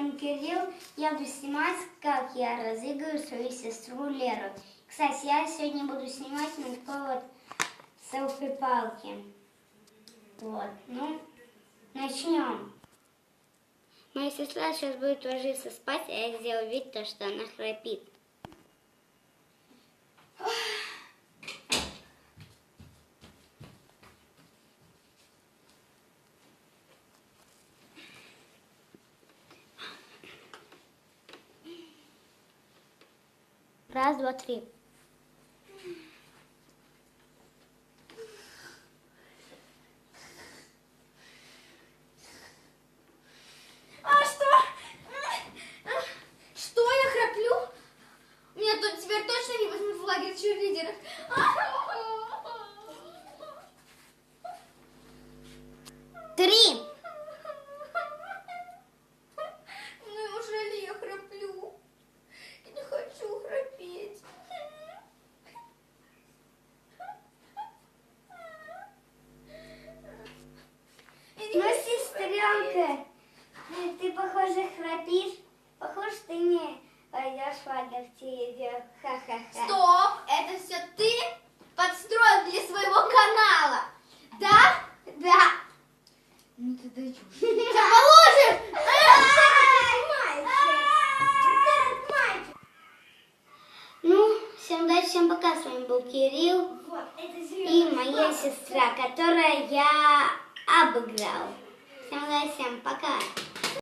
ним Кирилл. Я буду снимать, как я разыгрываю свою сестру Леру. Кстати, я сегодня буду снимать на такой вот селфи-палке. Вот, ну, начнем. Моя сестра сейчас будет ложиться спать, а я сделаю вид, что она храпит. Раз, два, три. А что? Что, я храплю? Меня тут теперь точно не возьмут в лагерь черлидеров. Три. Неужели я храплю? Я не хочу храпеть. Ну, сестренка, ты, похоже, храпишь. Похоже, ты не пойдешь в лагерь черлидеров. Ха-ха-ха. Стоп! Это все ты подстроил для своего канала? Да? Да. Ну ты даешь. Положим! Ну, всем удачи, всем пока. С вами был Кирилл и моя сестра, которая я обыграл. Всем удачи, всем пока.